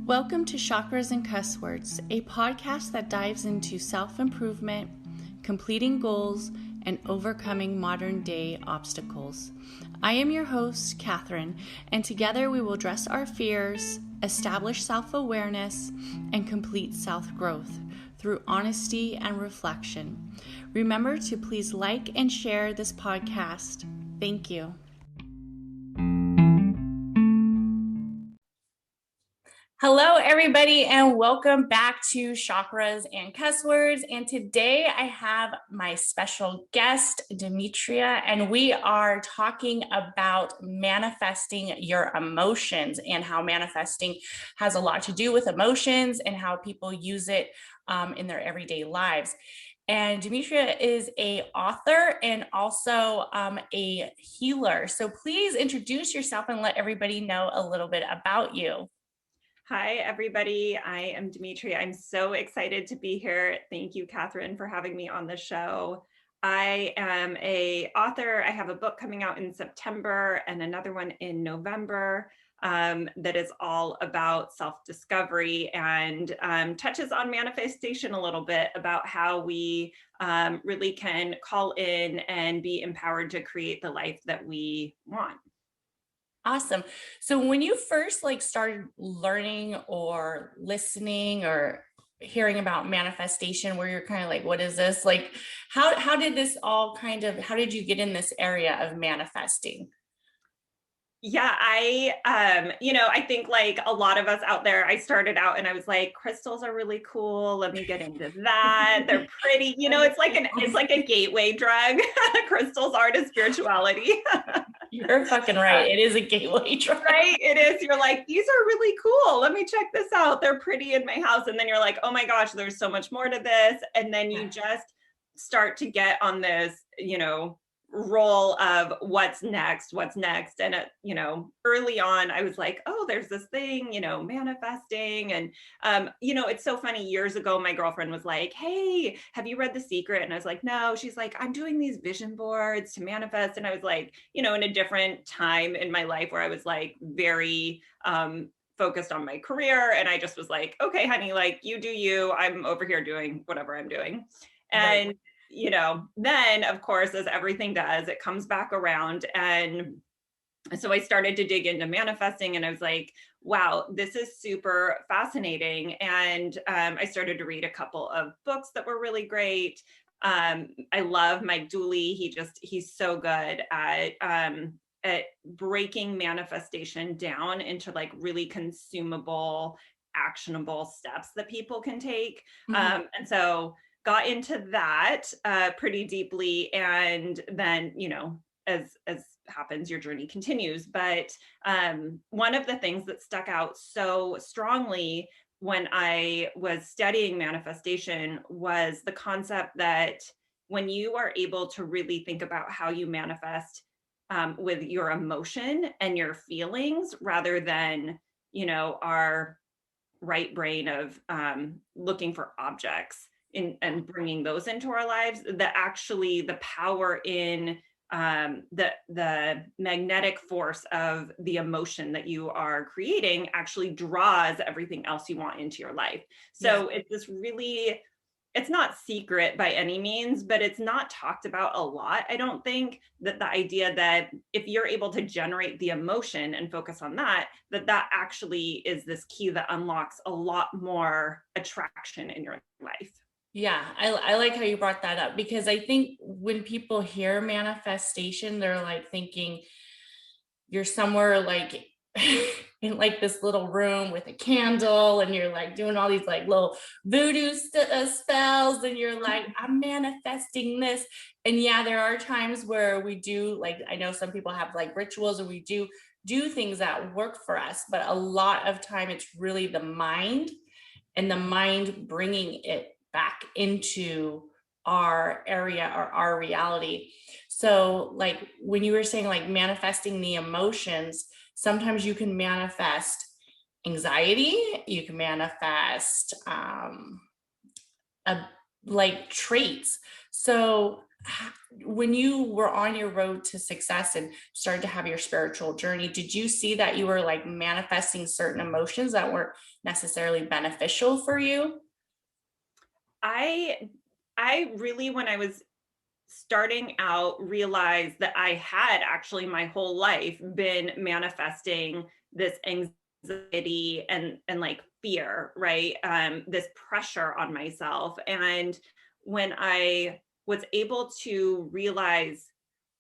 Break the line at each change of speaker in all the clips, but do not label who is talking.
Welcome to Chakras and Cusswords, a podcast that dives into self-improvement, completing goals, and overcoming modern-day obstacles. I am your host, Catherine, and together we will address our fears, establish self-awareness, and complete self-growth through honesty and reflection. Remember to please like and share this podcast. Thank you. Hello, everybody, and welcome back to Chakras and Cusswords. And today I have my special guest, Dmitria, and we are talking about manifesting your emotions and how manifesting has a lot to do with emotions and how people use it in their everyday lives. And Dmitria is an author and also a healer. So please introduce yourself and let everybody know a little bit about you.
Hi, everybody. I am Dmitria. I'm so excited to be here. Thank you, Catherine, for having me on the show. I am an author. I have a book coming out in September and another one in November that is all about self-discovery and touches on manifestation a little bit, about how we really can call in and be empowered to create the life that we want.
Awesome. So when you first started learning or listening or hearing about manifestation, where you're kind of like, what is this? Like, how did this all how did you get in this area of manifesting?
Yeah, I think like a lot of us out there, I started out and I was like, crystals are really cool. Let me get into that. They're pretty, it's like a gateway drug. Crystals are to spirituality.
You're fucking right. It is a gateway drug.
Right? It is. You're like, these are really cool. Let me check this out. They're pretty in my house. And then you're like, oh my gosh, there's so much more to this. And then you just start to get on this, role of what's next. And, early on, I was like, oh, there's this thing, manifesting. And, it's so funny. Years ago, my girlfriend was like, hey, have you read The Secret? And I was like, no. She's like, I'm doing these vision boards to manifest. And I was like, in a different time in my life where I was like very, focused on my career. And I just was like, okay, honey, like you do you, I'm over here doing whatever I'm doing. And
Right.
Then of course, as everything does, it comes back around. And so I started to dig into manifesting and I was like, wow, this is super fascinating. And I started to read a couple of books that were really great. I love Mike Dooley. He's so good at breaking manifestation down into like really consumable, actionable steps that people can take.
Mm-hmm.
And so got into that pretty deeply. And then, as happens, your journey continues. But one of the things that stuck out so strongly when I was studying manifestation was the concept that when you are able to really think about how you manifest with your emotion and your feelings, rather than, our right brain of looking for objects and bringing those into our lives, that actually the power in the magnetic force of the emotion that you are creating actually draws everything else you want into your life. So It's this really, it's not secret by any means, but it's not talked about a lot. I don't think that the idea that if you're able to generate the emotion and focus on that actually is this key that unlocks a lot more attraction in your life.
Yeah, I like how you brought that up, because I think when people hear manifestation, they're like thinking you're somewhere like in like this little room with a candle and you're like doing all these like little voodoo spells and you're like, I'm manifesting this. And yeah, there are times where we do, like, I know some people have like rituals, or we do things that work for us, but a lot of time it's really the mind, and the mind bringing it back into our area or our reality. So like when you were saying like manifesting the emotions, sometimes you can manifest anxiety, you can manifest like traits. So when you were on your road to success and started to have your spiritual journey, did you see that you were like manifesting certain emotions that weren't necessarily beneficial for you?
I I really, when I was starting out, realized that I had actually my whole life been manifesting this anxiety and like fear, right? This pressure on myself. And when I was able to realize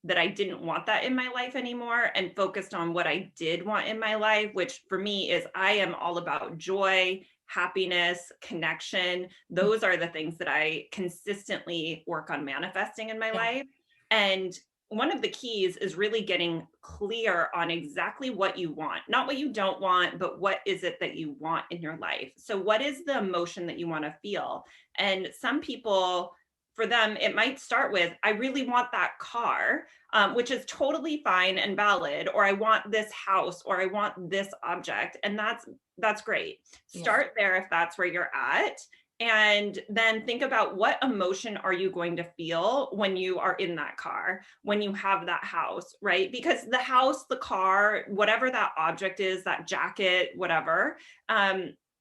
that I didn't want that in my life anymore and focused on what I did want in my life, which for me is I am all about joy, happiness, connection. Those are the things that I consistently work on manifesting in my
Yeah.
life. And one of the keys is really getting clear on exactly what you want, not what you don't want, but what is it that you want in your life. So, what is the emotion that you want to feel? And some people, for them, it might start with, I really want that car, which is totally fine and valid, or I want this house, or I want this object. And that's great.
Yeah.
Start there if that's where you're at. And then think about what emotion are you going to feel when you are in that car, when you have that house, right? Because the house, the car, whatever that object is, that jacket, whatever,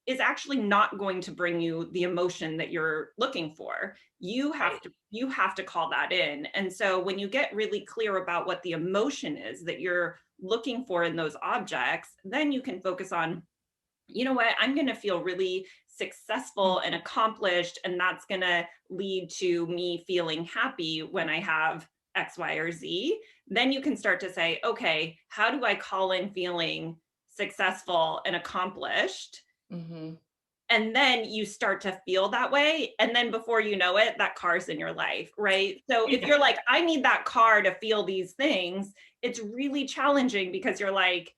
is actually not going to bring you the emotion that you're looking for.
Right.
You have to call that in. And so when you get really clear about what the emotion is that you're looking for in those objects, then you can focus on, you know what, I'm going to feel really successful and accomplished, and that's going to lead to me feeling happy when I have X, Y, or Z. Then you can start to say, okay, how do I call in feeling successful and accomplished?
Mm-hmm.
And then you start to feel that way, and then before you know it, that car's in your life, right? So if
Yeah.
you're like, I need that car to feel these things, it's really challenging because you're like,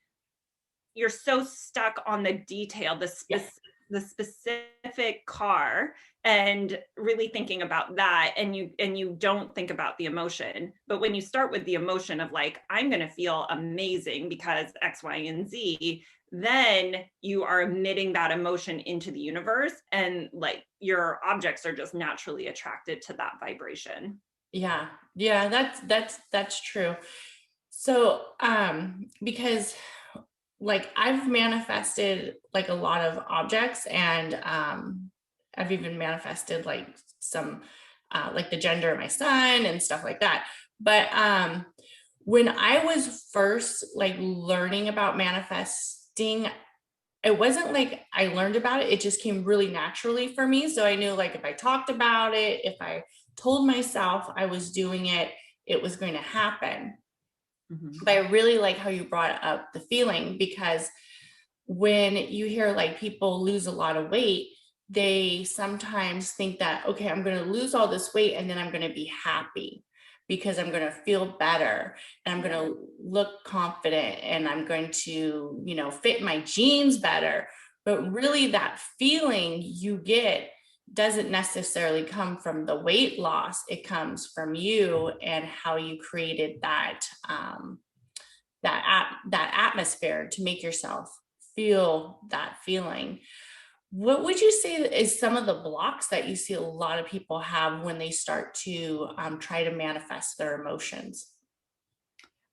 you're so stuck on the detail,
Yeah.
the specific car, and really thinking about that, and you don't think about the emotion. But when you start with the emotion of like, I'm going to feel amazing because X, Y, and Z, then you are emitting that emotion into the universe, and like your objects are just naturally attracted to that vibration.
Yeah. Yeah. That's true. So, because like I've manifested like a lot of objects and I've even manifested like some like the gender of my son and stuff like that. But when I was first like learning about manifesting, it wasn't like I learned about it, it just came really naturally for me. So I knew like if I talked about it, if I told myself I was doing it, it was going to happen.
Mhm.
But I really like how you brought up the feeling because when you hear like people lose a lot of weight, they sometimes think that, okay, I'm going to lose all this weight and then I'm going to be happy because I'm going to feel better and I'm going to look confident and I'm going to, fit my jeans better. But really, that feeling you get doesn't necessarily come from the weight loss. It comes from you and how you created that atmosphere to make yourself feel that feeling. What would you say is some of the blocks that you see a lot of people have when they start to try to manifest their emotions?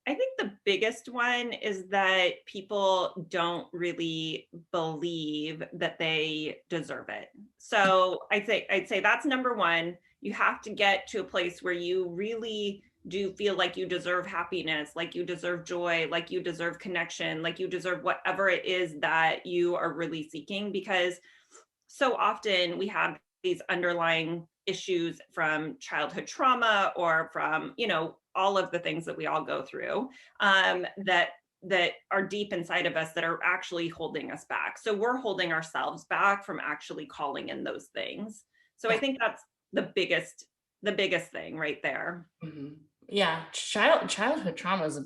I think the biggest one is that people don't really believe that they deserve it. So I'd say that's number one. You have to get to a place where you really do feel like you deserve happiness, like you deserve joy, like you deserve connection, like you deserve whatever it is that you are really seeking. Because so often we have these underlying issues from childhood trauma or from, all of the things that we all go through, that are deep inside of us that are actually holding us back. So we're holding ourselves back from actually calling in those things. So I
Yeah.
think that's the biggest thing right there.
Mhm. Yeah, childhood trauma is a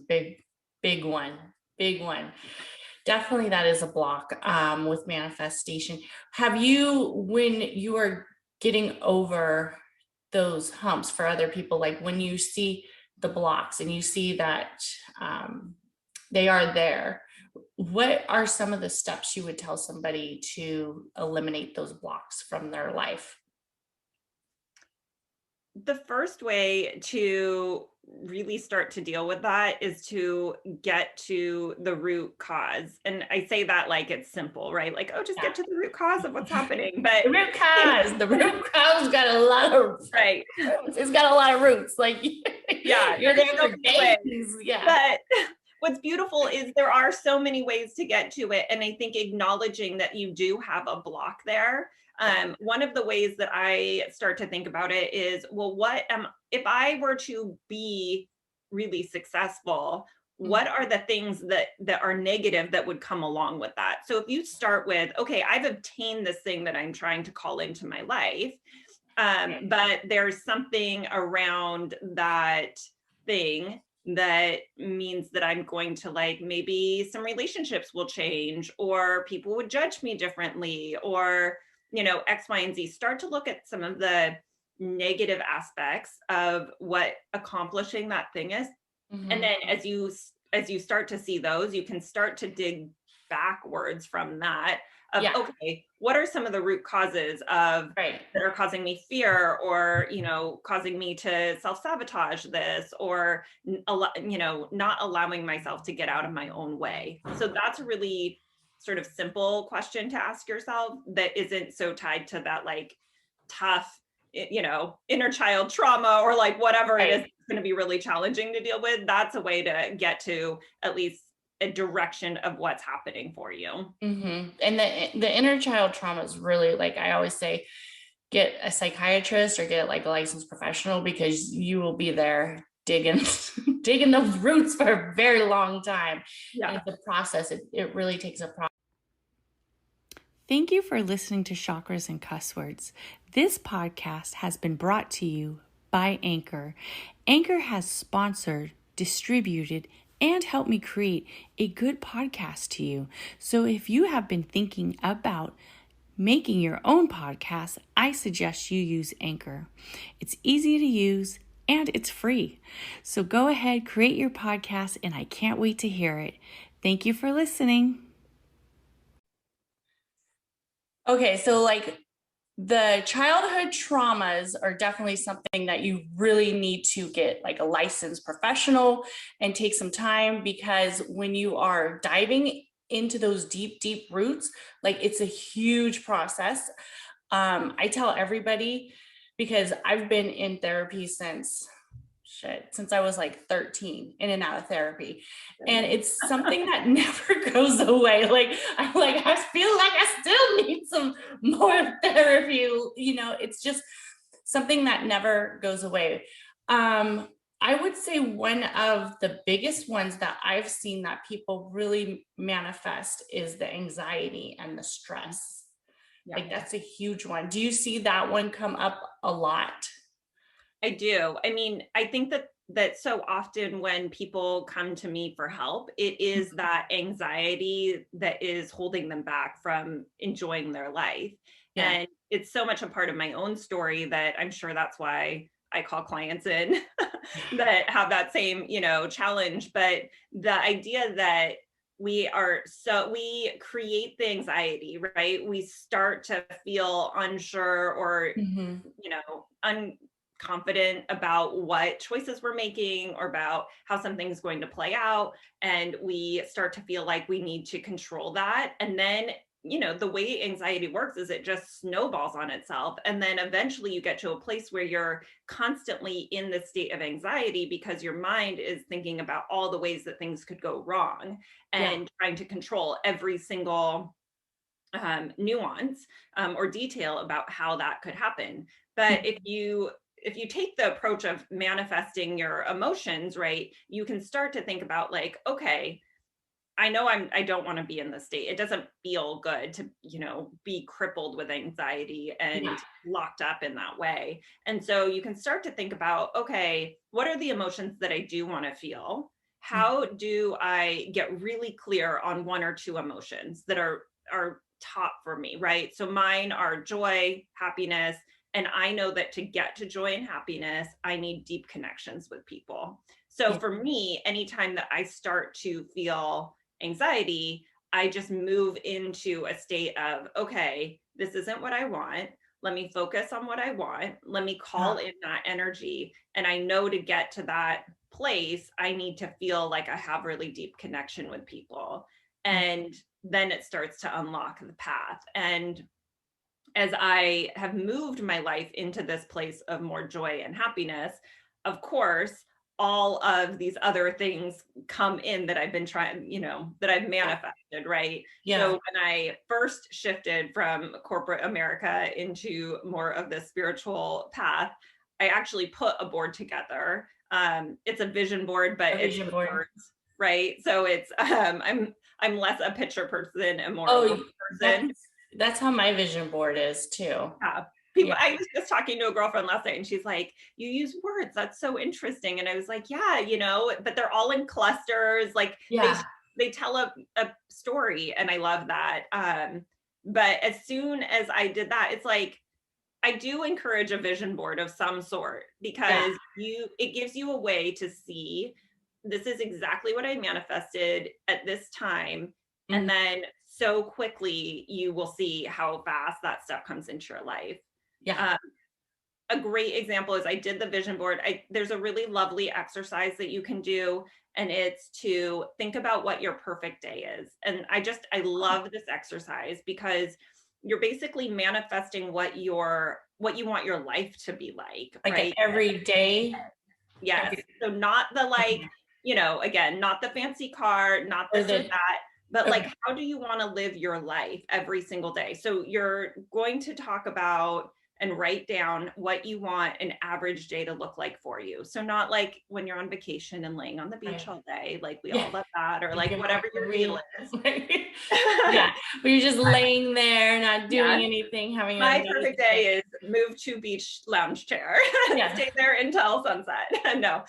big one. Big one. Definitely that is a block with manifestation. Have you, when you are getting over those humps for other people, like when you see the blocks and you see that um, they are there, what are some of the steps you would tell somebody to eliminate those blocks from their life?
The first way to really start to deal with that is to get to the root cause. And I say that like it's simple, right? Like, oh, just
Yeah.
get to the root cause of what's happening. But
The root cause got a lot of
right.
it's got a lot of roots. Like
Yeah,
you're
there's
there
so
for
many ways.
days. Yeah.
But what's beautiful is there are so many ways to get to it. And I think acknowledging that you do have a block there.
Yeah.
One of the ways that I start to think about it is, well, if I were to be really successful, what are the things that are negative that would come along with that? So if you start with, okay, I've obtained this thing that I'm trying to call into my life, but there's something around that thing that means that I'm going to, like, maybe some relationships will change, or people would judge me differently, or, X, Y, and Z. Start to look at some of the negative aspects of what accomplishing that thing is. And
Mhm.
then as you start to see those, you can start to dig backwards from that of,
Yeah.
okay, what are some of the root causes of
Right.
that are causing me fear, or causing me to self-sabotage this, or not allowing myself to get out of my own way. So that's a really sort of simple question to ask yourself that isn't so tied to that, like, tough inner child trauma, or like whatever it is
Right.
going to be really challenging to deal with. That's a way to get to at least a direction of what's happening for you.
And the inner child trauma is really, like I always say, get a psychiatrist or get like a licensed professional, because you will be there digging digging those roots for a very long time. And
Yeah.
it's a process. It really takes a process.
Thank you for listening to Chakras and Cusswords. This podcast has been brought to you by Anchor. Anchor has sponsored, distributed, and helped me create a good podcast to you. So if you have been thinking about making your own podcast, I suggest you use Anchor. It's easy to use and it's free. So go ahead, create your podcast, and I can't wait to hear it. Thank you for listening.
Okay, so like the childhood traumas are definitely something that you really need to get like a licensed professional and take some time, because when you are diving into those deep, deep roots, like it's a huge process. I tell everybody, because I've been in therapy since I was like 13, in and out of therapy. And it's something that never goes away. I feel like I still need some more therapy. It's just something that never goes away. I would say one of the biggest ones that I've seen that people really manifest is the anxiety and the stress.
Yeah.
Like that's a huge one. Do you see that one come up a lot?
I do. I mean, I think that so often when people come to me for help, it is that anxiety that is holding them back from enjoying their life.
Yeah.
And it's so much a part of my own story that I'm sure that's why I call clients in that have that same, challenge. But the idea that we create the anxiety, right? We start to feel unsure, or, unconfident about what choices we're making, or about how something's going to play out. And we start to feel like we need to control that. And then, the way anxiety works is it just snowballs on itself. And then eventually you get to a place where you're constantly in the state of anxiety because your mind is thinking about all the ways that things could go wrong, and trying to control every single nuance or detail about how that could happen. But if you take the approach of manifesting your emotions, right, you can start to think about, like, okay, I know I don't want to be in this state. It doesn't feel good to, be crippled with anxiety and locked up in that way. And so you can start to think about, okay, what are the emotions that I do want to feel? How do I get really clear on one or two emotions that are top for me, right? So mine are joy, happiness, and I know that to get to joy and happiness, I need deep connections with people. So for me, anytime that I start to feel anxiety, I just move into a state of, okay, this isn't what I want. let me focus on what I want. Let me call in that energy. And I know to get to that place, I need to feel like I have really deep connection with people. And then it starts to unlock the path. And as I have moved my life into this place of more joy and happiness, of course, all of these other things come in that I've been trying, that I've manifested, right?
Yeah.
So when I first shifted from corporate America into more of the spiritual path, I actually put a board together. It's a vision board, but it's words, right? So it's I'm less a picture person and more a word person.
That's how my vision board is too.
Yeah. I was just talking to a girlfriend last night and she's like, you use words. That's so interesting. And I was like, yeah, but they're all in clusters. Like they tell a story, and I love that. But as soon as I did that, it's like, I do encourage a vision board of some sort, because it gives you a way to see, this is exactly what I manifested at this time. And then so quickly you will see how fast that stuff comes into your life.
Yeah.
A great example is I did the vision board. There's a really lovely exercise that you can do, and it's to think about what your perfect day is. And I love this exercise, because you're basically manifesting what you want your life to be like right?
Every day.
Yes. So not the again, not the fancy car, not this or that, but like, how do you want to live your life every single day? So you're going to talk about and write down what you want an average day to look like for you. So not like when you're on vacation and laying on the beach all day, like we all love that, or like whatever your deal is.
Yeah, but you're just laying there, not doing anything, having
my perfect day is move to beach lounge chair, stay there until sunset. No.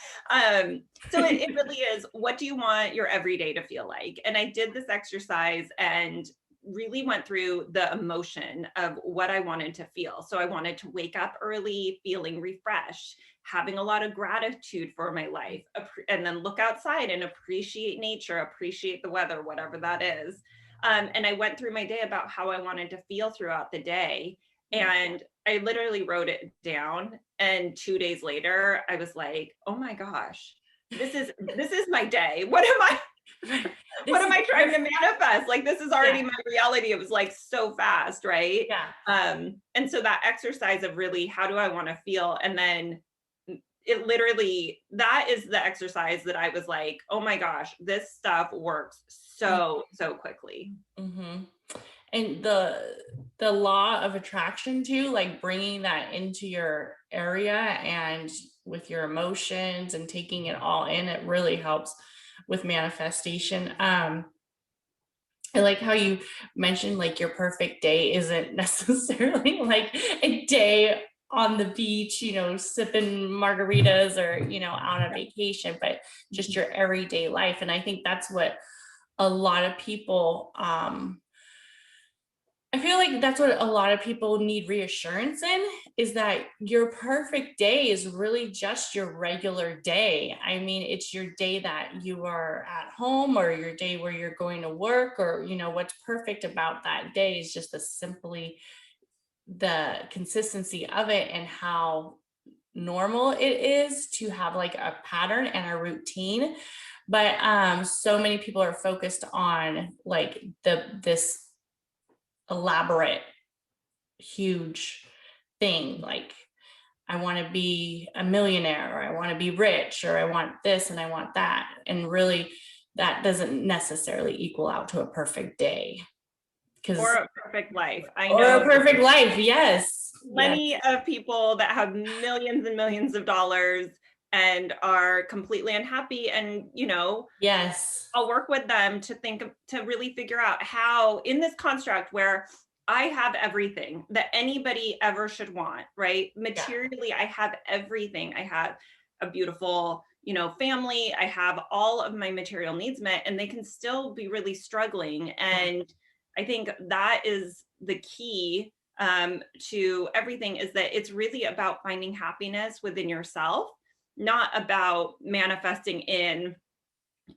So it really is, what do you want your everyday to feel like? And I did this exercise and really went through the emotion of what I wanted to feel. So I wanted to wake up early, feeling refreshed, having a lot of gratitude for my life, and then look outside and appreciate nature, appreciate the weather, whatever that is. And I went through my day about how I wanted to feel throughout the day. And I literally wrote it down. And 2 days later, I was like, oh my gosh, this is my day. What am I trying to manifest? Like, this is already my reality. It was like so fast, right?
Yeah.
And so that exercise of really, how do I want to feel? And then it literally, that is the exercise that I was like, oh my gosh, this stuff works so quickly.
And the law of attraction too, like bringing that into your area and with your emotions and taking it all in, it really helps with manifestation. I like how you mentioned like your perfect day isn't necessarily like a day on the beach, sipping margaritas or, out on vacation, but just your everyday life. And I think that's what a lot of people, I feel like that's what a lot of people need reassurance in, is that your perfect day is really just your regular day. I mean, it's your day that you are at home, or your day where you're going to work, or, what's perfect about that day is just simply the consistency of it and how normal it is to have like a pattern and a routine. But so many people are focused on like this elaborate, huge thing, like I want to be a millionaire, or I want to be rich, or I want this and I want that. And really that doesn't necessarily equal out to a perfect day.
Or a perfect life.
Or a perfect life, yes.
Plenty of people that have millions and millions of dollars and are completely unhappy, and
yes,
I'll work with them to really figure out how, in this construct where I have everything that anybody ever should want, right? Materially, I have everything. I have a beautiful, family. I have all of my material needs met, and they can still be really struggling. And I think that is the key to everything, is that it's really about finding happiness within yourself, not about manifesting in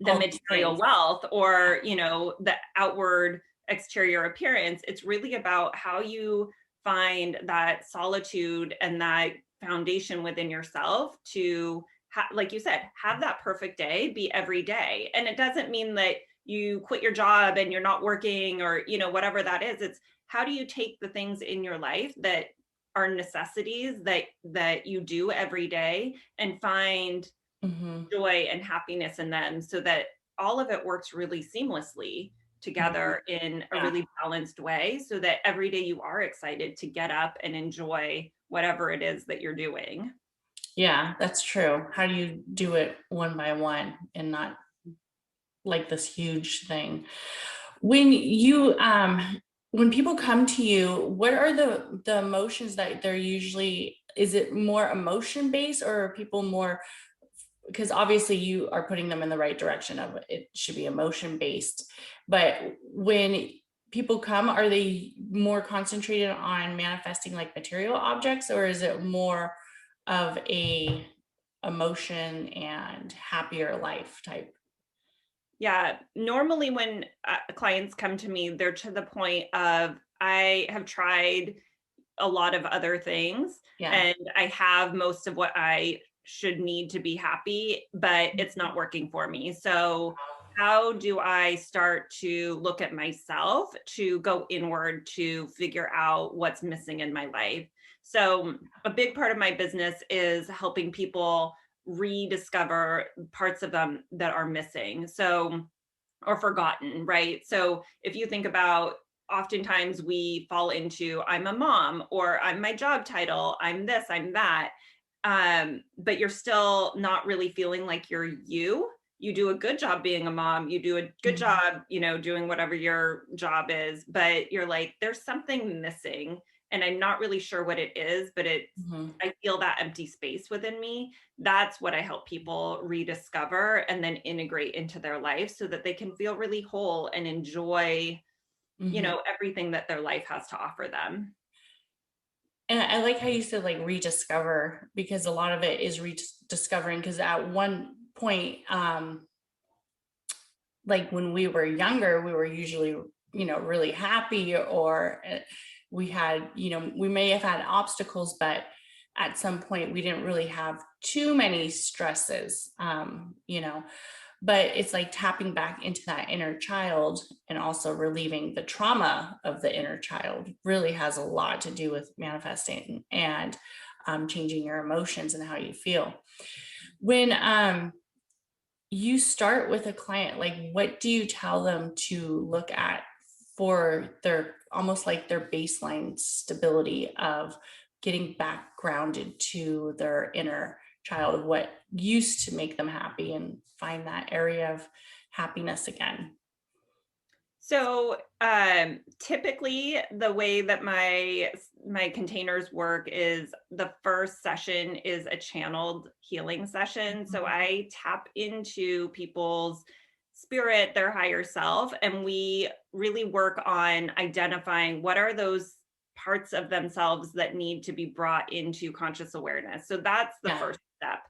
the material wealth or, the outward exterior appearance. It's really about how you find that solitude and that foundation within yourself to, like you said, have that perfect day be every day. And it doesn't mean that you quit your job and you're not working, or, whatever that is. It's how do you take the things in your life that are necessities that you do every day and find
Mm-hmm.
joy and happiness in them, so that all of it works really seamlessly
Mm-hmm.
together in a
Yeah.
really balanced way, so that every day you are excited to get up and enjoy whatever it is that you're doing.
Yeah, that's true. How do you do it one by one and not like this huge thing? When you when people come to you, what are the emotions that they're usually, is it more emotion based, or are people more, because obviously you are putting them in the right direction of it should be emotion based, but when people come, are they more concentrated on manifesting like material objects, or is it more of a emotion and happier life type?
Yeah, normally when clients come to me, they're to the point of, I have tried a lot of other things
Yeah.
and I have most of what I should need to be happy, but it's not working for me. So how do I start to look at myself, to go inward, to figure out what's missing in my life? So a big part of my business is helping people rediscover parts of them that are missing. So, or forgotten, right? So if you think about, oftentimes we fall into, I'm a mom, or I'm my job title, I'm this, I'm that. But you're still not really feeling like you're you. You do a good job being a mom, you do a good
Mhm.
job, doing whatever your job is, but you're like, there's something missing and I'm not really sure what it is, but
Mhm.
I feel that empty space within me. That's what I help people rediscover and then integrate into their life, so that they can feel really whole and enjoy,
Mhm.
everything that their life has to offer them.
And I like how you said like rediscover, because a lot of it is rediscovering, because at one point, like when we were younger, we were usually, really happy, or we had, we may have had obstacles, but at some point we didn't really have too many stresses, but it's like tapping back into that inner child and also relieving the trauma of the inner child really has a lot to do with manifesting and changing your emotions and how you feel. When you start with a client, like what do you tell them to look at for their almost like their baseline stability of getting back grounded to their inner child, of what used to make them happy, and find that area of happiness again?
So typically the way that my containers work is, the first session is a channeled healing session. So I tap into people's spirit, their higher self, and we really work on identifying what are those parts of themselves that need to be brought into conscious awareness. So that's the
Yeah.
first step.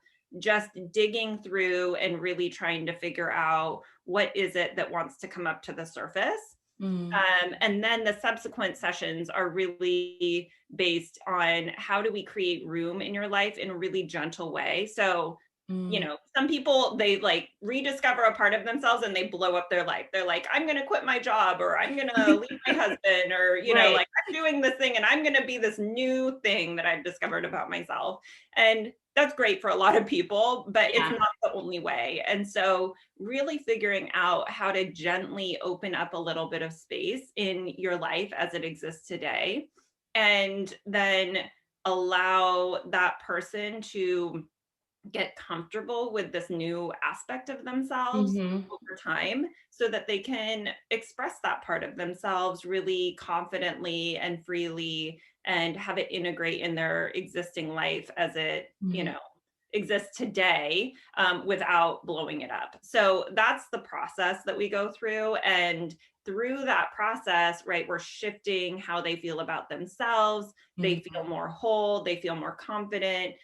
Just digging through and really trying to figure out what is it that wants to come up to the surface.
Mm,
And then the subsequent sessions are really based on, how do we create room in your life in a really gentle way. So,
mm,
some people, they like rediscover a part of themselves and they blow up their life. They're like, I'm going to quit my job, or I'm going to leave my husband, or,
right.
like, I'm doing this thing and I'm going to be this new thing that I've discovered about myself. And that's great for a lot of people, but it's
Yeah.
not the only way. And so really figuring out how to gently open up a little bit of space in your life as it exists today, and then allow that person to get comfortable with this new aspect of themselves
Hmm.
over time, so that they can express that part of themselves really confidently and freely, and have it integrate in their existing life as it,
Hmm.
exists today, without blowing it up. So that's the process that we go through. And through that process, right, we're shifting how they feel about themselves. They feel more whole, they feel more confident.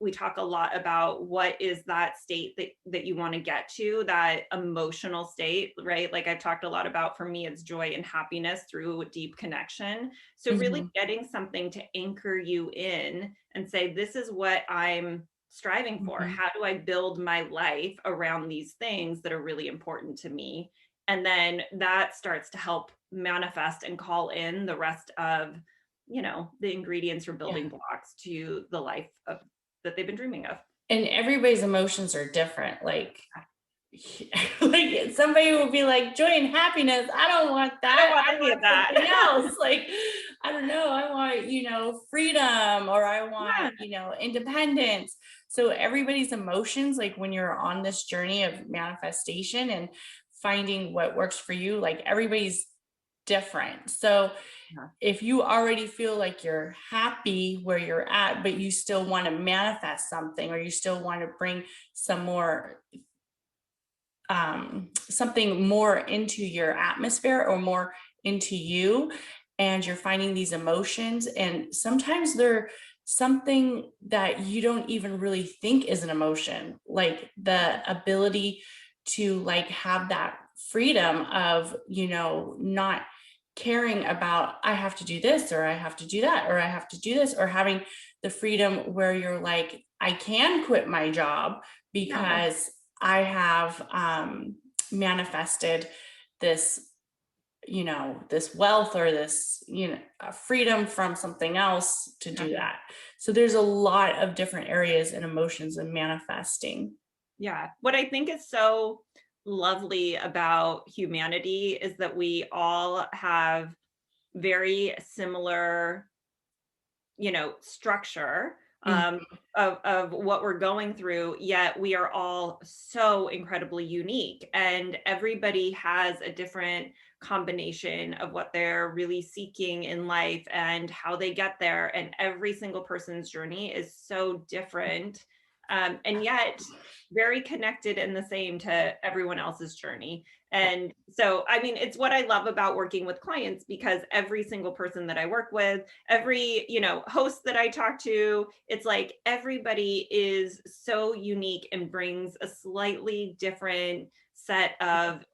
We talk a lot about what is that state that you want to get to, that emotional state, right? Like I've talked a lot about, for me, it's joy and happiness through deep connection. So really
Mhm.
getting something to anchor you in and say, this is what I'm striving for.
Mhm.
How do I build my life around these things that are really important to me? And then that starts to help manifest and call in the rest of, the ingredients or
Yeah.
building blocks to the life of that they've been dreaming of.
And everybody's emotions are different. Like, like somebody will be like joy and happiness. I don't want
I don't
that.
want
I
any of
want something
that.
else. Like, I don't know. I want, freedom, or I
Yeah.
want, independence. So everybody's emotions, like when you're on this journey of manifestation and finding what works for you, like everybody's different. So
Yeah.
if you already feel like you're happy where you're at, but you still want to manifest something, or you still want to bring some more, something more into your atmosphere or more into you, and you're finding these emotions, and sometimes they're something that you don't even really think is an emotion, like the ability to like have that freedom of not caring about I have to do this, or I have to do that, or I have to do this, or having the freedom where you're like I can quit my job
Yeah.
because I have manifested this, this wealth, or this, freedom from something else to
Yeah.
do that. So there's a lot of different areas and emotions in manifesting.
Yeah. What I think is so lovely about humanity is that we all have very similar, structure,
Mm.
of what we're going through, yet we are all so incredibly unique, and everybody has a different combination of what they're really seeking in life and how they get there, and every single person's journey is so different, and yet very connected and the same to everyone else's journey. And so, I mean, it's what I love about working with clients, because every single person that I work with, every, host that I talk to, it's like everybody is so unique and brings a slightly different set of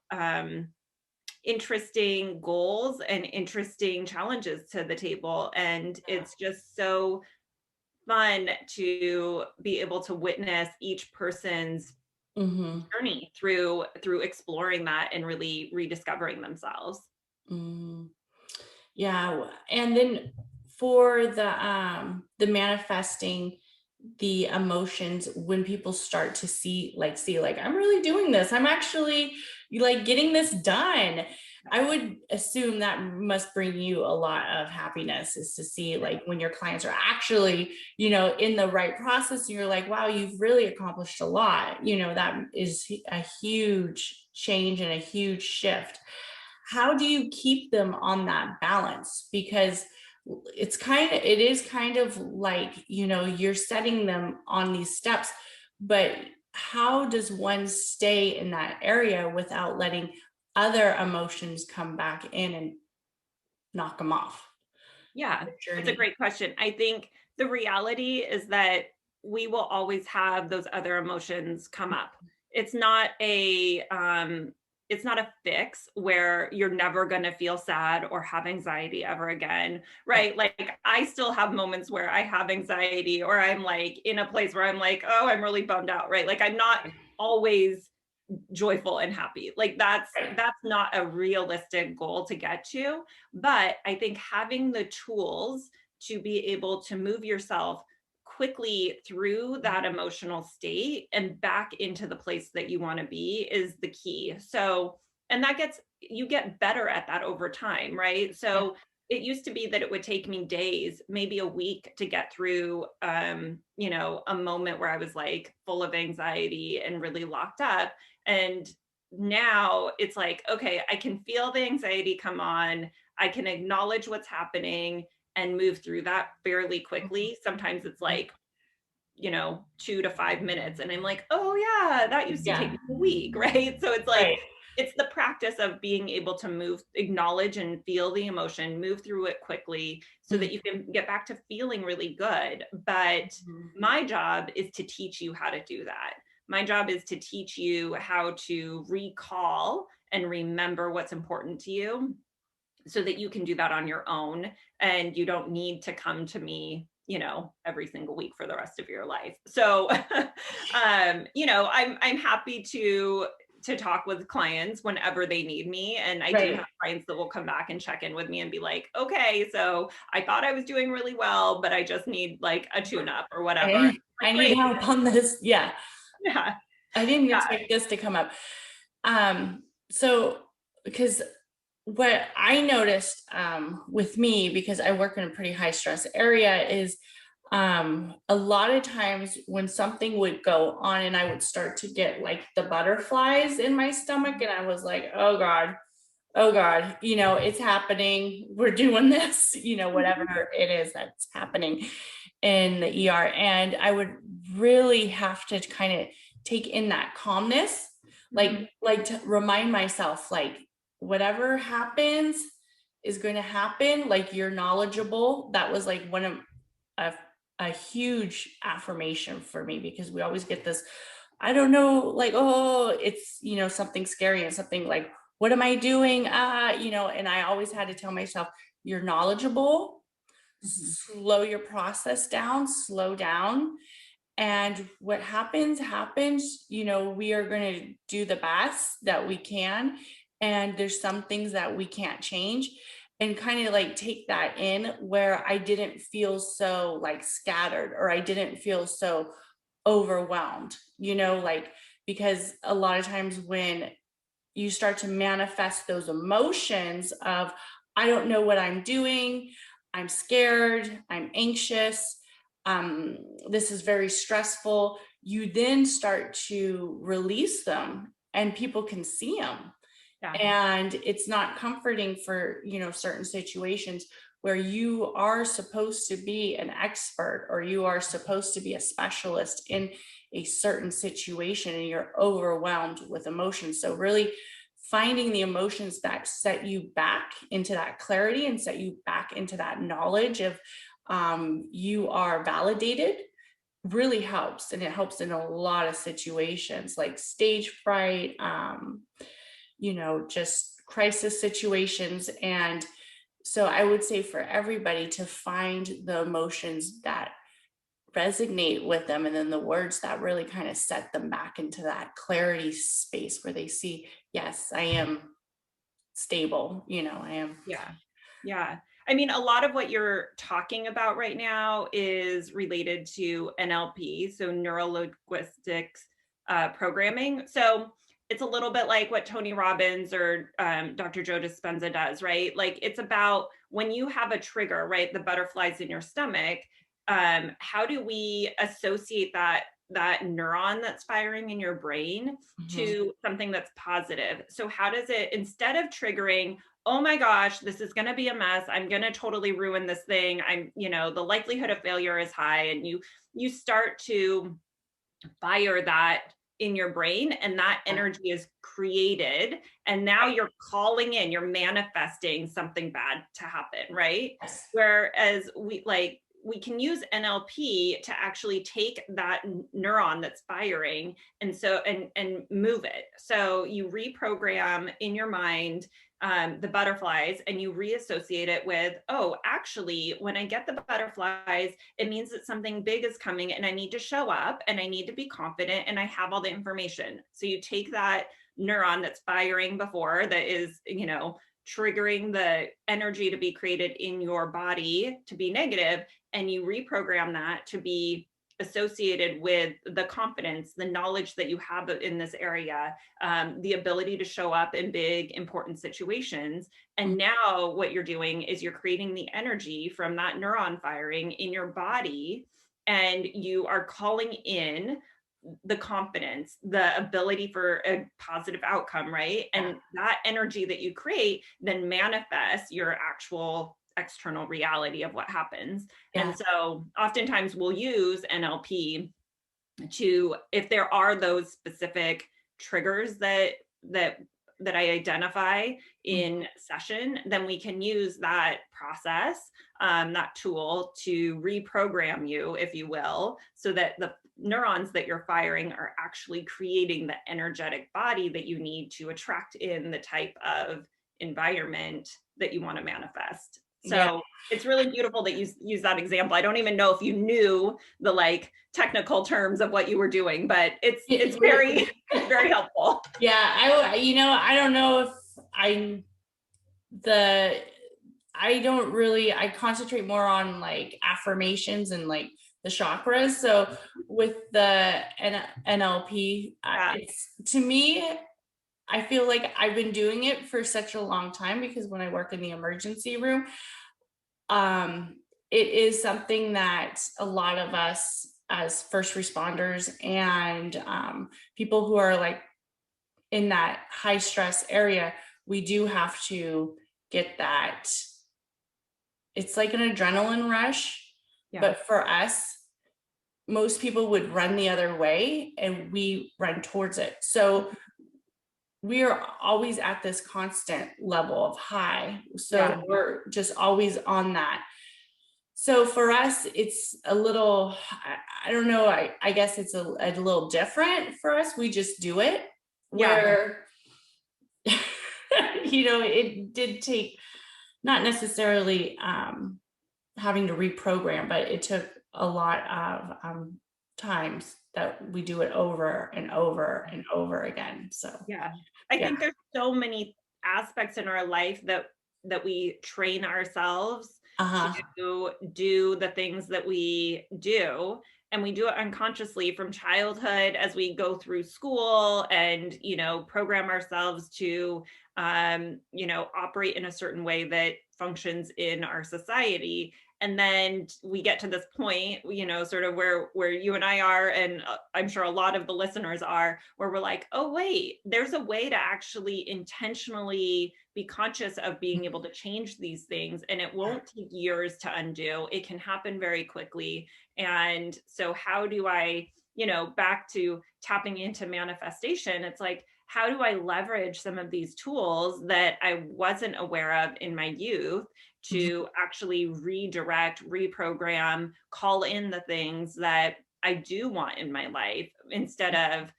interesting goals and interesting challenges to the table. And it's just so fun to be able to witness each person's
Hmm.
journey through exploring that and really rediscovering themselves.
Mm. Yeah, and then for the manifesting the emotions, when people start to see like I'm really doing this, I'm actually like getting this done, I would assume that must bring you a lot of happiness, is to see like when your clients are actually in the right process, and you're like, wow, you've really accomplished a lot. That is a huge change and a huge shift. How do you keep them on that balance? Because it is kind of like, you're setting them on these steps, but how does one stay in that area without letting other emotions come back in and knock them off
Yeah,
the
it's a
journey?
great question. I think the reality is that we will always have those other emotions come up. It's not a it's not a fix where you're never going to feel sad or have anxiety ever again,
Right.
right? Like I still have moments where I have anxiety, or I'm like in a place where I'm like, "Oh, I'm really bummed out," right? Like I'm not always joyful and happy. Like that's not a realistic goal to get to. But I think having the tools to be able to move yourself quickly through that emotional state and back into the place that you want to be is the key. So, and you get better at that over time, right?
Yeah.
So it used to be that it would take me days, maybe a week, to get through a moment where I was like full of anxiety and really locked up. And now it's like, okay, I can feel the anxiety come on. I can acknowledge what's happening and move through that fairly quickly. Sometimes it's like, 2 to 5 minutes. And I'm like, oh, yeah, that used to take
Yeah.
me a week. Right. So it's like,
Right.
it's the practice of being able to acknowledge and feel the emotion, move through it quickly so that you can get back to feeling really good. But my job is to teach you how to do that. My job is to teach you how to recall and remember what's important to you so that you can do that on your own and you don't need to come to me, every single week for the rest of your life. So I'm happy to talk with clients whenever they need me. And I do have clients that will come back and check in with me and be like, okay, so I thought I was doing really well, but I just need like a tune up or whatever.
Like, I need help on this. Yeah.
Yeah.
I didn't expect this to come up. So because what I noticed with me, because I work in a pretty high stress area, is a lot of times when something would go on and I would start to get like the butterflies in my stomach, and I was like, oh God, it's happening. We're doing this, whatever it is that's happening in the ER. And I would really have to kind of take in that calmness, like to remind myself, like, whatever happens is going to happen. Like, you're knowledgeable. That was like one of a huge affirmation for me, because we always get this, I don't know, like, oh, it's, something scary and something like, what am I doing? And I always had to tell myself, you're knowledgeable, slow your process down, slow down. And what happens, we are going to do the best that we can. And there's some things that we can't change, and kind of like take that in, where I didn't feel so like scattered, or I didn't feel so overwhelmed, like, because a lot of times when you start to manifest those emotions of, I don't know what I'm doing, I'm scared, I'm anxious, this is very stressful, you then start to release them and people can see them. Yeah. And it's not comforting for, certain situations where you are supposed to be an expert, or you are supposed to be a specialist in a certain situation, and you're overwhelmed with emotions. So really finding the emotions that set you back into that clarity and set you back into that knowledge of you are validated really helps. And it helps in a lot of situations, like stage fright, just crisis situations. And so I would say for everybody to find the emotions that resonate with them, and then the words that really kind of set them back into that clarity space where they see, yes, I am stable, I am.
Yeah. I mean, a lot of what you're talking about right now is related to NLP, so neuro linguistics programming. So it's a little bit like what Tony Robbins or Dr. Joe Dispenza does, right? Like, it's about when you have a trigger, right? The butterflies in your stomach. How do we associate that neuron that's firing in your brain to something that's positive? So how does it, instead of triggering, oh my gosh, this is going to be a mess, I'm going to totally ruin this thing, the likelihood of failure is high, and you start to fire that in your brain, and that energy is created, and now you're calling in, you're manifesting something bad to happen, right? Yes. Whereas we can use NLP to actually take that neuron that's firing and move it. So you reprogram in your mind the butterflies, and you reassociate it with, oh, actually, when I get the butterflies, it means that something big is coming, and I need to show up, and I need to be confident, and I have all the information. So you take that neuron that's firing before, that is, triggering the energy to be created in your body to be negative, and you reprogram that to be associated with the confidence, the knowledge that you have in this area, the ability to show up in big, important situations. And now what you're doing is you're creating the energy from that neuron firing in your body, and you are calling in the confidence, the ability for a positive outcome, right? And that energy that you create then manifests your actual external reality of what happens. Yeah. And so oftentimes we'll use NLP to, if there are those specific triggers that that I identify in session, then we can use that process, that tool to reprogram you, if you will, so that the neurons that you're firing are actually creating the energetic body that you need to attract in the type of environment that you want to manifest. So it's really beautiful that you use that example. I don't even know if you knew the like technical terms of what you were doing, but it's very, very helpful.
Yeah, I don't know if I concentrate more on like affirmations and like the chakras. So with the NLP, it's, to me, I feel like I've been doing it for such a long time, because when I work in the emergency room, it is something that a lot of us as first responders and people who are like in that high stress area, we do have to get that. It's like an adrenaline rush, but for us, most people would run the other way and we run towards it. So we are always at this constant level of high. So we're just always on that. So for us, it's a little, I don't know, I guess it's a little different for us. We just do it where, it did take not necessarily having to reprogram, but it took a lot of times that we do it over and over and over again. So
I think there's so many aspects in our life that we train ourselves to do the things that we do, and we do it unconsciously from childhood as we go through school and program ourselves to operate in a certain way that functions in our society. And then we get to this point, sort of where you and I are, and I'm sure a lot of the listeners are, where we're like, oh, wait, there's a way to actually intentionally be conscious of being able to change these things. And it won't take years to undo. It can happen very quickly. And so how do I, back to tapping into manifestation, it's like, how do I leverage some of these tools that I wasn't aware of in my youth to actually redirect, reprogram, call in the things that I do want in my life, instead of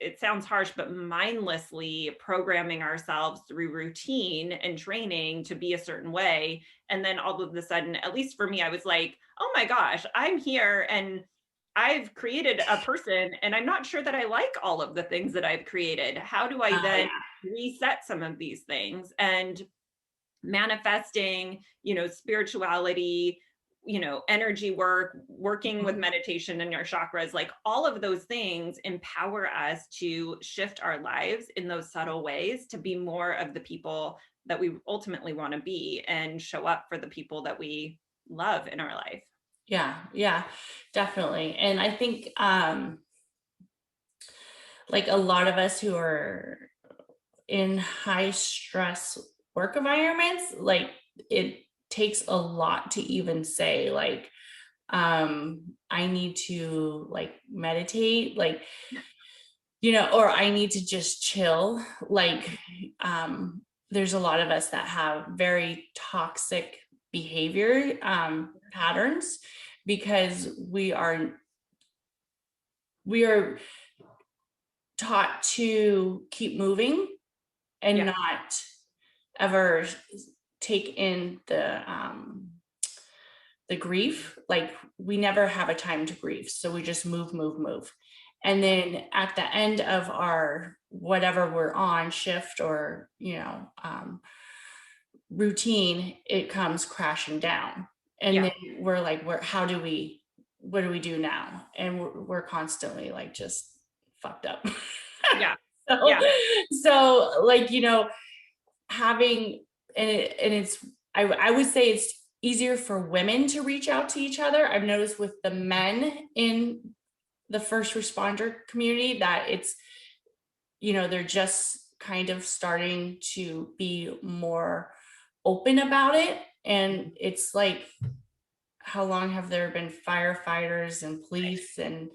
it sounds harsh, but mindlessly programming ourselves through routine and training to be a certain way. And then all of a sudden, at least for me, I was like, oh my gosh, I'm here and I've created a person and I'm not sure that I like all of the things that I've created. How do I then reset some of these things? And manifesting, spirituality, energy work, working with meditation and your chakras, like all of those things empower us to shift our lives in those subtle ways to be more of the people that we ultimately want to be and show up for the people that we love in our life.
Yeah, definitely. And I think like a lot of us who are in high stress work environments, like it takes a lot to even say like I need to like meditate, like or I need to just chill. Like there's a lot of us that have very toxic behavior patterns because we are taught to keep moving and not ever take in the grief. Like we never have a time to grieve, so we just move, and then at the end of our whatever we're on, shift or routine, it comes crashing down, and then we're like, what do we do now? And we're constantly like just fucked up. So like having I would say it's easier for women to reach out to each other. I've noticed with the men in the first responder community that it's they're just kind of starting to be more open about it. And it's like, how long have there been firefighters and police and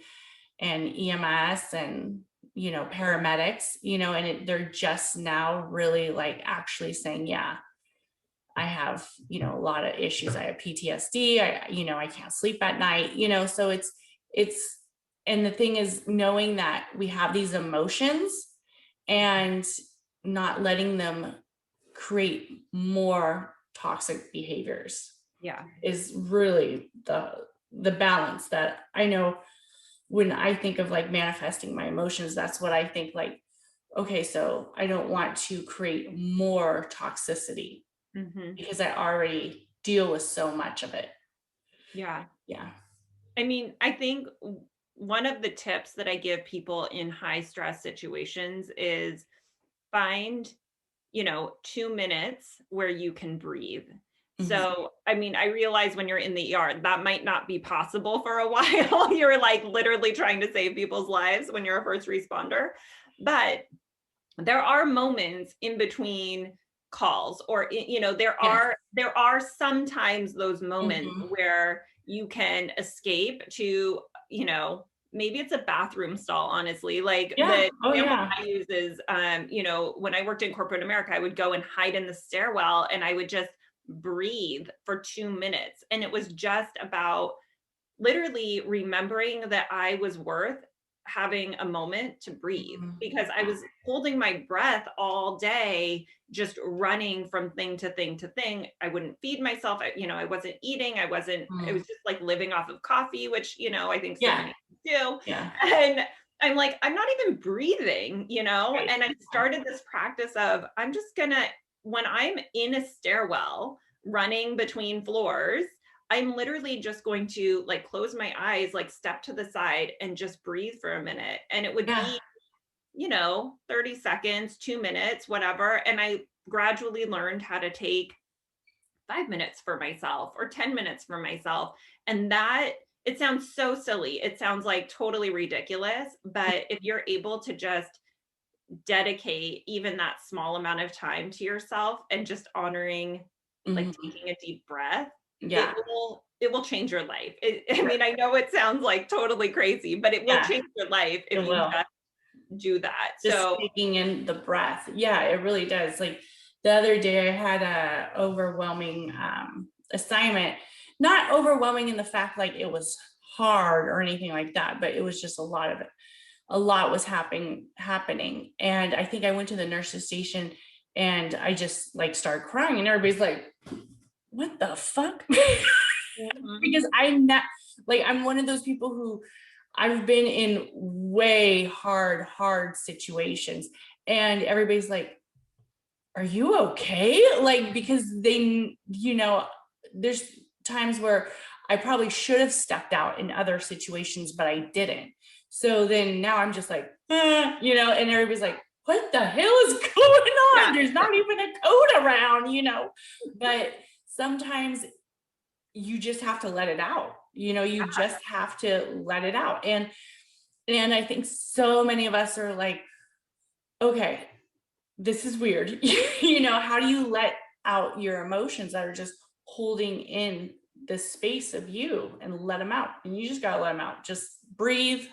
EMS and paramedics, and they're just now really like actually saying, yeah, I have, a lot of issues. I have PTSD. I can't sleep at night, so it's, and the thing is knowing that we have these emotions and not letting them create more toxic behaviors
Yeah.
is really the balance that I know. When I think of like manifesting my emotions, that's what I think, like, okay, so I don't want to create more toxicity because I already deal with so much of it.
Yeah.
Yeah.
I mean, I think one of the tips that I give people in high stress situations is find, 2 minutes where you can breathe.
Mhm.
So, I mean, I realize when you're in the ER, that might not be possible for a while. You're like literally trying to save people's lives when you're a first responder. But there are moments in between calls, or
Yes.
there are sometimes those moments
Mhm.
where you can escape to, maybe it's a bathroom stall, honestly. Like
Yeah.
the
Oh
example
yeah.
I use is, when I worked in corporate America, I would go and hide in the stairwell and I would just breathe for 2 minutes, and it was just about literally remembering that I was worth having a moment to breathe,
Mhm.
because I was holding my breath all day, just running from thing to thing to thing. I wouldn't feed myself. I wasn't eating. I was
Mhm.
just like living off of coffee, which, I think so
Yeah.
many do.
Yeah.
And I'm like, I'm not even breathing,
Right.
and I started this practice of, I'm just gonna, when I'm in a stairwell running between floors, I'm literally just going to like close my eyes, like step to the side and just breathe for a minute. And it would
Yeah.
be, 30 seconds, 2 minutes, whatever. And I gradually learned how to take 5 minutes for myself or 10 minutes for myself. And that, it sounds so silly. It sounds like totally ridiculous. But if you're able to just dedicate even that small amount of time to yourself and just honoring, like
Mhm.
taking a deep breath,
Yeah.
it will change your life. I mean, I know it sounds like totally crazy, but it will
Yeah.
change your life
It
if you
will.
just do that.
Just
So,
taking in the breath. Yeah, it really does. Like the other day I had a overwhelming assignment, not overwhelming in the fact like it was hard or anything like that, but it was just a lot of it. A lot was happening. And I think I went to the nurse's station and I just like started crying and everybody's like, what the fuck?
mhm,
Because I'm not like, I'm one of those people who I've been in way hard situations and everybody's like, are you okay? Like, because there's times where I probably should have stepped out in other situations, but I didn't. So then now I'm just like, and everybody's like, what the hell is going on?
yeah,
There's not even a code around, but sometimes you just have to let it out. You just have to let it out. And I think so many of us are like, okay, this is weird. How do you let out your emotions that are just holding in the space of you and let them out? And you just got to let them out. Just breathe,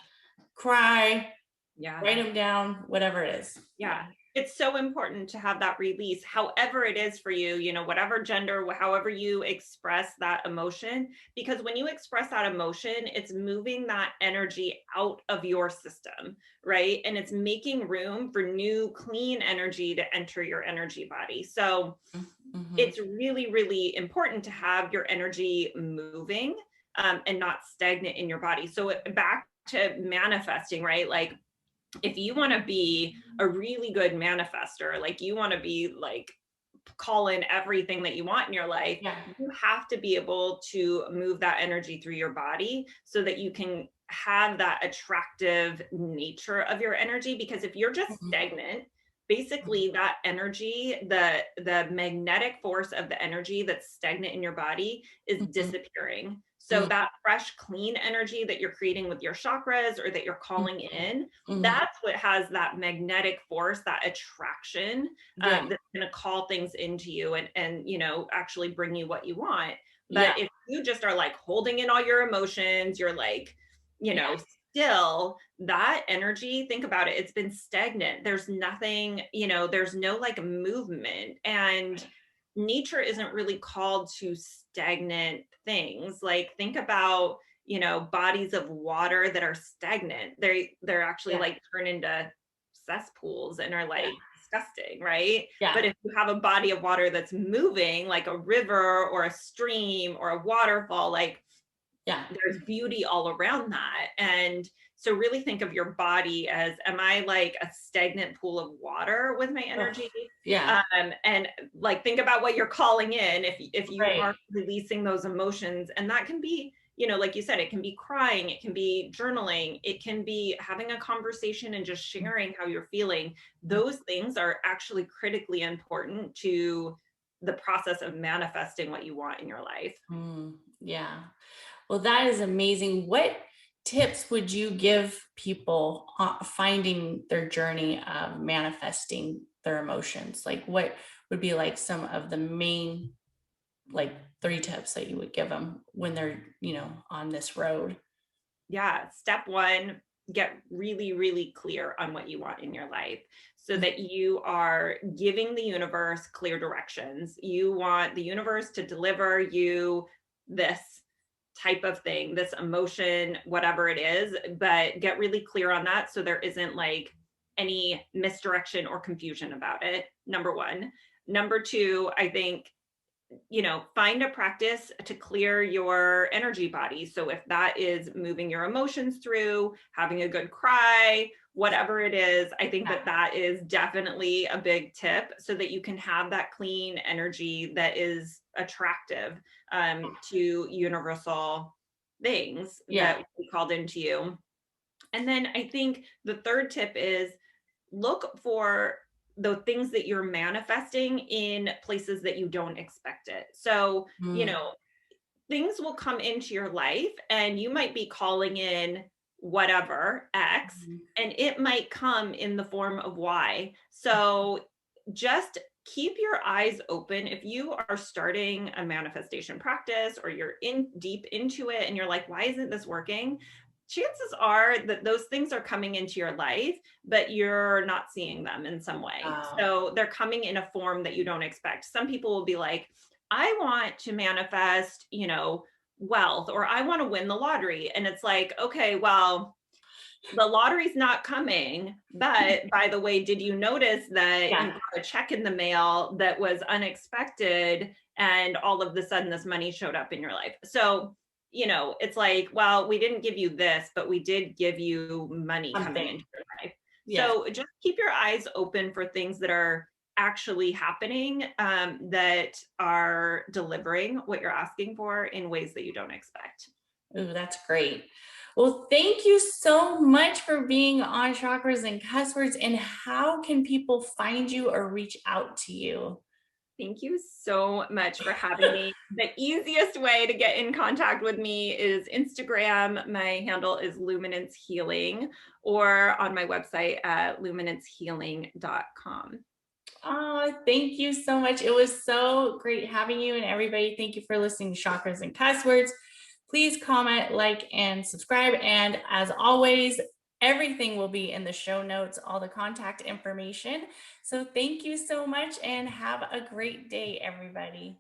cry,
yeah.
write them down, whatever it is.
Yeah. It's so important to have that release, however it is for you, whatever gender, however you express that emotion. Because when you express that emotion, it's moving that energy out of your system, right? And it's making room for new, clean energy to enter your energy body. So
Mm-hmm.
it's really, really important to have your energy moving, and not stagnant in your body. So back to manifesting, right? Like, if you want to be a really good manifester, like you want to be like call in everything that you want in your life,
Yeah.
you have to be able to move that energy through your body so that you can have that attractive nature of your energy. Because if you're just
Mhm.
stagnant, basically that energy, the magnetic force of the energy that's stagnant in your body is
Mhm.
disappearing. So
Mhm.
that fresh, clean energy that you're creating with your chakras or that you're calling in, that's what has that magnetic force, that attraction,
Yeah.
that's going to call things into you and actually bring you what you want.
Yeah.
But if you just are like holding in all your emotions, you're like,
Yeah.
still, that energy, think about it, it's been stagnant. There's nothing, there's no like movement. And nature isn't really called to stagnant things. Like think about, bodies of water that are stagnant. They're actually
Yeah.
like turn into cesspools and are
Yeah.
like disgusting, right?
Yeah.
But if you have a body of water that's moving, like a river or a stream or a waterfall, like
Yeah.
there's beauty all around that. And so really think of your body as, am I like a stagnant pool of water with my
Oh,
energy?
yeah.
And like think about what you're calling in if you
Right.
are releasing those emotions. And that can be, like you said, it can be crying, it can be journaling, it can be having a conversation and just sharing how you're feeling. Those things are actually critically important to the process of manifesting what you want in your life.
Yeah. Well, that is amazing. What tips would you give people finding their journey of manifesting their emotions? Like, what would be like some of the main, like, 3 tips that you would give them when they're, on this road?
Yeah. Step one, get really, really clear on what you want in your life so that you are giving the universe clear directions. You want the universe to deliver you this type of thing, this emotion, whatever it is, but get really clear on that so there isn't like any misdirection or confusion about it. Number one. Number two, I think find a practice to clear your energy body. So if that is moving your emotions through, having a good cry, whatever it is, I think that that is definitely a big tip so that you can have that clean energy that is attractive to universal things
Yeah.
that we called into you. And then I think the third tip is look for the things that you're manifesting in places that you don't expect it. So,
Mm.
things will come into your life and you might be calling in whatever X
Mhm.
and it might come in the form of Y. So, just keep your eyes open if you are starting a manifestation practice or you're in deep into it and you're like, why isn't this working? Chances are that those things are coming into your life, but you're not seeing them in some way.
Wow.
So they're coming in a form that you don't expect. Some people will be like, I want to manifest, wealth, or I want to win the lottery. And it's like, okay, well, the lottery's not coming. But by the way, did you notice that you
Yeah.
got a check in the mail that was unexpected and all of a sudden this money showed up in your life? So, it's like, well, we didn't give you this, but we did give you money coming
Something.
into your life.
Yes.
So just keep your eyes open for things that are actually happening that are delivering what you're asking for in ways that you don't expect.
Ooh, that's great. Well, thank you so much for being on Chakras and Cuss Words. And how can people find you or reach out to you?
Thank you so much for having me. The easiest way to get in contact with me is Instagram. My handle is Luminance Healing, or on my website at luminancehealing.com.
Oh, thank you so much. It was so great having you, and everybody, thank you for listening to Chakras and Cuss Words. Please comment, like, and subscribe. And as always, everything will be in the show notes, all the contact information. So thank you so much and have a great day, everybody.